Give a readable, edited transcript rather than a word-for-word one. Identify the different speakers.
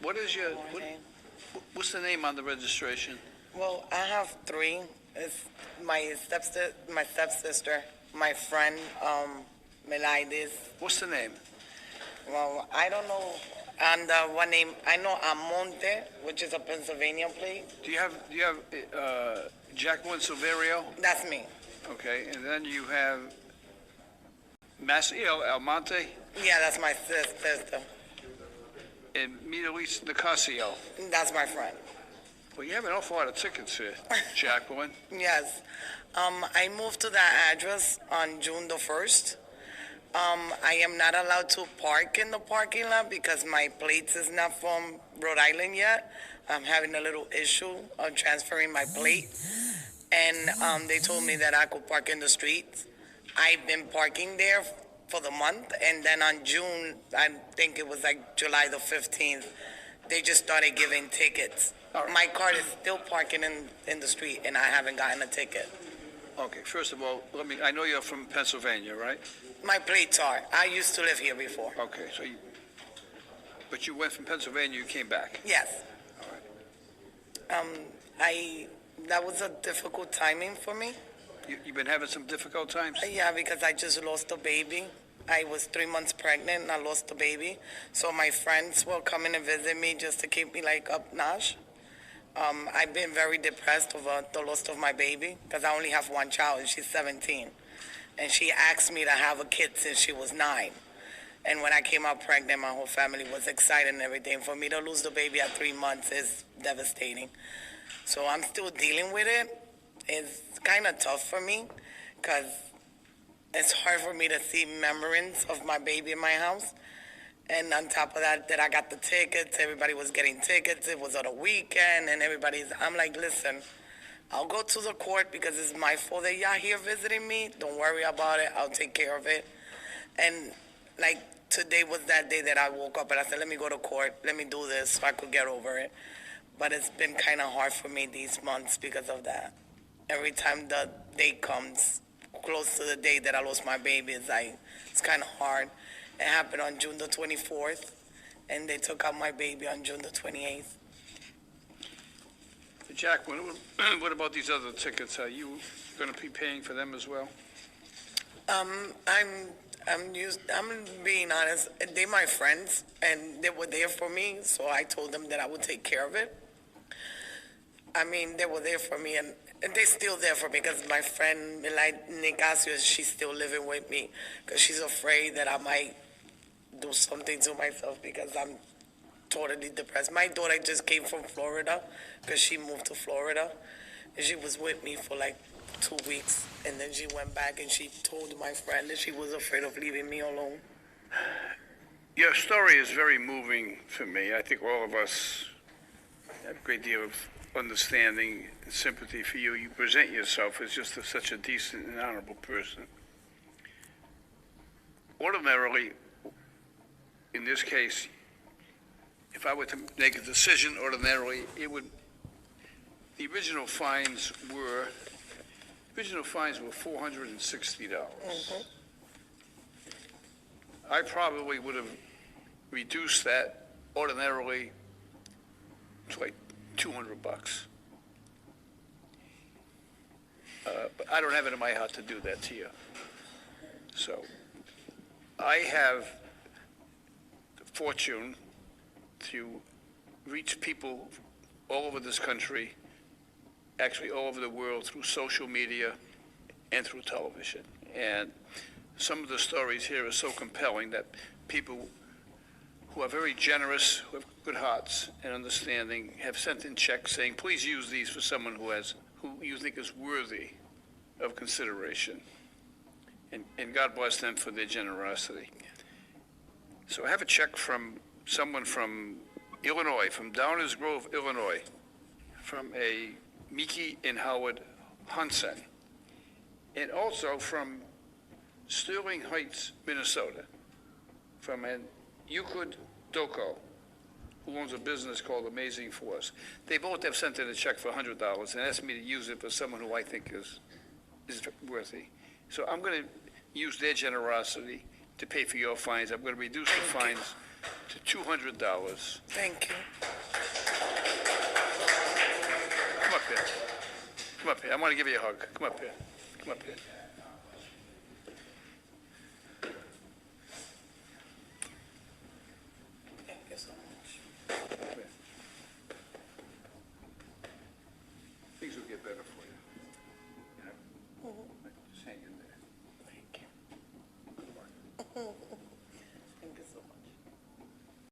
Speaker 1: What is what's the name on the registration?
Speaker 2: Well, I have three. It's my stepsister, my friend, Melaides.
Speaker 1: What's the name?
Speaker 2: Well, I don't know. And one name, I know Amonte, which is a Pennsylvania plate.
Speaker 1: Do you have Jacqueline Silverio?
Speaker 2: That's me.
Speaker 1: Okay, and then you have Maciel Almonte
Speaker 2: Yeah, that's my sister.
Speaker 1: and Midelis Nicasio.
Speaker 2: That's my friend.
Speaker 1: Well, you have an awful lot of tickets here, Jacqueline.
Speaker 2: Yes. I moved to that address on June the 1st. I am not allowed to park in the parking lot because my plates is not from Rhode Island yet. I'm having a little issue of transferring my plate. And they told me that I could park in the streets. I've been parking there for the month. And then on June, I think it was like July the 15th, they just started giving tickets.
Speaker 1: All right.
Speaker 2: My car is still parking in the street, and I haven't gotten a ticket.
Speaker 1: Okay, first of all, I know you're from Pennsylvania, right?
Speaker 2: My plates are. I used to live here before.
Speaker 1: Okay, but you went from Pennsylvania, you came back.
Speaker 2: Yes.
Speaker 1: All right.
Speaker 2: That was a difficult timing for me.
Speaker 1: You've been having some difficult times?
Speaker 2: Yeah, because I just lost a baby. I was 3 months pregnant and I lost the baby. So my friends were coming to visit me just to keep me like up notch. I've been very depressed over the loss of my baby because I only have one child and she's 17. And she asked me to have a kid since she was 9. And when I came out pregnant, my whole family was excited and everything. For me to lose the baby at 3 months is devastating. So I'm still dealing with it. It's kind of tough for me because it's hard for me to see memories of my baby in my house. And on top of that, I got the tickets. Everybody was getting tickets. It was on a weekend, and I'm like, listen, I'll go to the court because it's my fault that y'all here visiting me. Don't worry about it. I'll take care of it. And like today was that day that I woke up and I said, let me go to court. Let me do this so I could get over it. But it's been kind of hard for me these months because of that. Every time the day comes close to the day that I lost my baby, it's kind of hard. It happened on June the 24th, and they took out my baby on June the 28th.
Speaker 1: Jack, what about these other tickets? Are you going to be paying for them as well?
Speaker 2: I'm being honest. They're my friends, and they were there for me, so I told them that I would take care of it. I mean, they were there for me, and they're still there for me because my friend, Nicasio, she's still living with me because she's afraid that I might do something to myself because I'm totally depressed. My daughter just came from Florida because she moved to Florida, and she was with me for like 2 weeks, and then she went back and she told my friend that she was afraid of leaving me alone.
Speaker 1: Your story is very moving for me. I think all of us have a great deal of understanding and sympathy for you. You present yourself as just such a decent and honorable person. Ordinarily, in this case, if I were to make a decision ordinarily, the original fines were $460.
Speaker 2: Mm-hmm.
Speaker 1: I probably would have reduced that ordinarily to like $200. But I don't have it in my heart to do that to you. So I have the fortune to reach people all over this country, actually all over the world, through social media and through television. And some of the stories here are so compelling that people who are very generous, who have good hearts and understanding, have sent in checks saying, please use these for someone who you think is worthy of consideration. And God bless them for their generosity. So I have a check from someone from Illinois, from Downers Grove, Illinois, from a Miki and Howard Hansen, and also from Sterling Heights, Minnesota, from an Euclid Doko, who owns a business called Amazing Force. They both have sent in a check for $100 and asked me to use it for someone who I think is worthy. So I'm going to use their generosity to pay for your fines. I'm going to reduce the fines to $200.
Speaker 2: Thank you.
Speaker 1: Come up here. Come up here. I want to give you a hug. Come up here. Come up here.